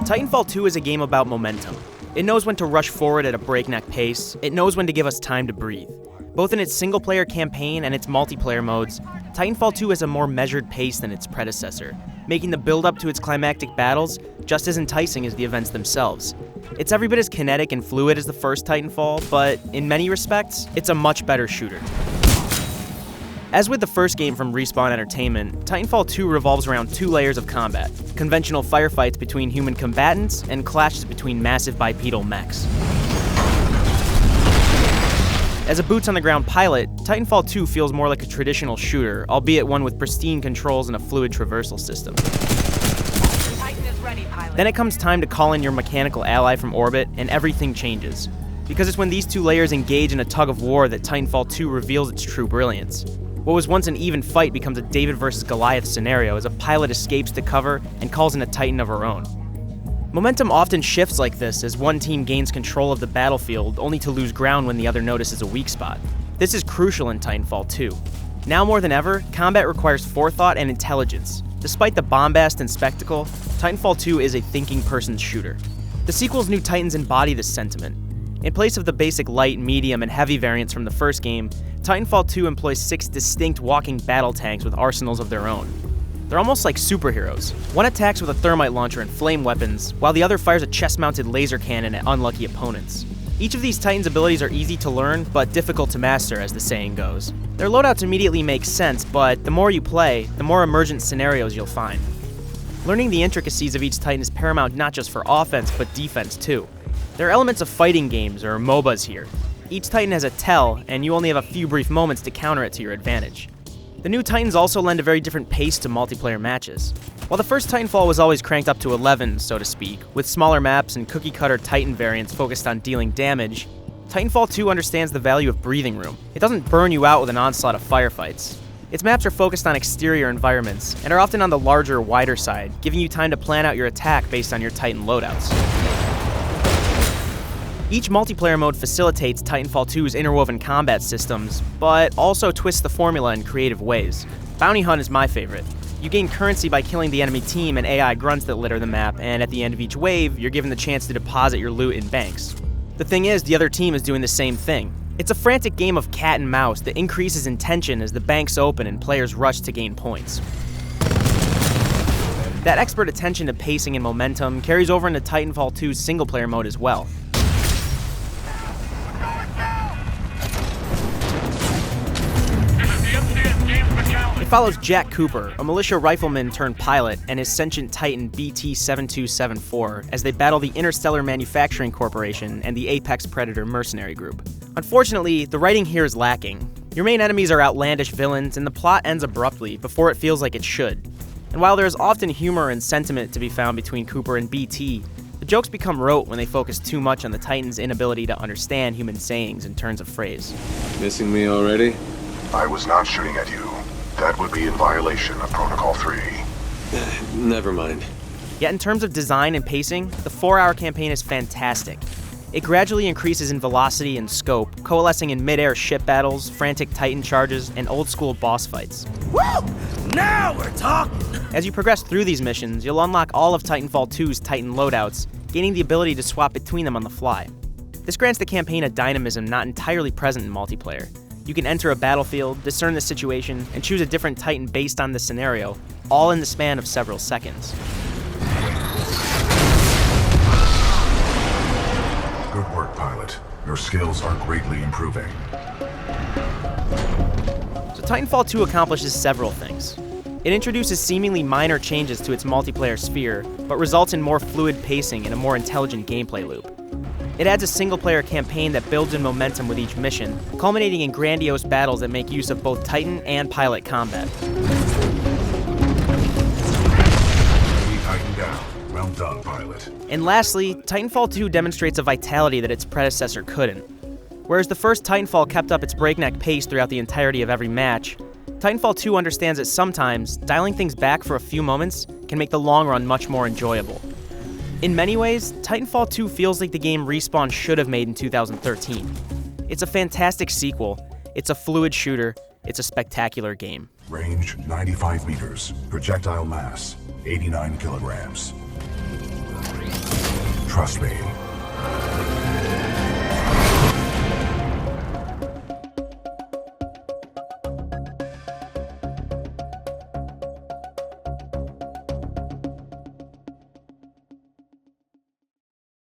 Titanfall 2 is a game about momentum. It knows when to rush forward at a breakneck pace, it knows when to give us time to breathe. Both in its single-player campaign and its multiplayer modes, Titanfall 2 has a more measured pace than its predecessor, making the build-up to its climactic battles just as enticing as the events themselves. It's every bit as kinetic and fluid as the first Titanfall, but in many respects, it's a much better shooter. As with the first game from Respawn Entertainment, Titanfall 2 revolves around two layers of combat: conventional firefights between human combatants and clashes between massive bipedal mechs. As a boots-on-the-ground pilot, Titanfall 2 feels more like a traditional shooter, albeit one with pristine controls and a fluid traversal system. Titan is ready, pilot. Then it comes time to call in your mechanical ally from orbit, and everything changes. Because it's when these two layers engage in a tug-of-war that Titanfall 2 reveals its true brilliance. What was once an even fight becomes a David versus Goliath scenario as a pilot escapes to cover and calls in a Titan of her own. Momentum often shifts like this as one team gains control of the battlefield only to lose ground when the other notices a weak spot. This is crucial in Titanfall 2. Now more than ever, combat requires forethought and intelligence. Despite the bombast and spectacle, Titanfall 2 is a thinking person's shooter. The sequel's new Titans embody this sentiment. In place of the basic light, medium, and heavy variants from the first game, Titanfall 2 employs 6 distinct walking battle tanks with arsenals of their own. They're almost like superheroes. One attacks with a thermite launcher and flame weapons, while the other fires a chest-mounted laser cannon at unlucky opponents. Each of these Titans' abilities are easy to learn, but difficult to master, as the saying goes. Their loadouts immediately make sense, but the more you play, the more emergent scenarios you'll find. Learning the intricacies of each Titan is paramount not just for offense, but defense too. There are elements of fighting games, or MOBAs here. Each Titan has a tell, and you only have a few brief moments to counter it to your advantage. The new Titans also lend a very different pace to multiplayer matches. While the first Titanfall was always cranked up to 11, so to speak, with smaller maps and cookie-cutter Titan variants focused on dealing damage, Titanfall 2 understands the value of breathing room. It doesn't burn you out with an onslaught of firefights. Its maps are focused on exterior environments, and are often on the larger, wider side, giving you time to plan out your attack based on your Titan loadouts. Each multiplayer mode facilitates Titanfall 2's interwoven combat systems, but also twists the formula in creative ways. Bounty Hunt is my favorite. You gain currency by killing the enemy team and AI grunts that litter the map, and at the end of each wave, you're given the chance to deposit your loot in banks. The thing is, the other team is doing the same thing. It's a frantic game of cat and mouse that increases in tension as the banks open and players rush to gain points. That expert attention to pacing and momentum carries over into Titanfall 2's single-player mode as well. It follows Jack Cooper, a militia rifleman turned pilot, and his sentient Titan BT-7274 as they battle the Interstellar Manufacturing Corporation and the Apex Predator mercenary group. Unfortunately, the writing here is lacking. Your main enemies are outlandish villains, and the plot ends abruptly before it feels like it should. And while there is often humor and sentiment to be found between Cooper and BT, the jokes become rote when they focus too much on the Titan's inability to understand human sayings and turns of phrase. Missing me already? I was not shooting at you. That would be in violation of Protocol 3. Never mind. Yet in terms of design and pacing, the 4-hour campaign is fantastic. It gradually increases in velocity and scope, coalescing in mid-air ship battles, frantic Titan charges, and old-school boss fights. Woo! Now we're talking! As you progress through these missions, you'll unlock all of Titanfall 2's Titan loadouts, gaining the ability to swap between them on the fly. This grants the campaign a dynamism not entirely present in multiplayer. You can enter a battlefield, discern the situation, and choose a different Titan based on the scenario, all in the span of several seconds. Good work, pilot. Your skills are greatly improving. So Titanfall 2 accomplishes several things. It introduces seemingly minor changes to its multiplayer sphere, but results in more fluid pacing and a more intelligent gameplay loop. It adds a single-player campaign that builds in momentum with each mission, culminating in grandiose battles that make use of both Titan and pilot combat. Titan down. Well done, pilot. And lastly, Titanfall 2 demonstrates a vitality that its predecessor couldn't. Whereas the first Titanfall kept up its breakneck pace throughout the entirety of every match, Titanfall 2 understands that sometimes, dialing things back for a few moments can make the long run much more enjoyable. In many ways, Titanfall 2 feels like the game Respawn should have made in 2013. It's a fantastic sequel, it's a fluid shooter, it's a spectacular game. Range 95 meters. Projectile mass 89 kilograms. Trust me.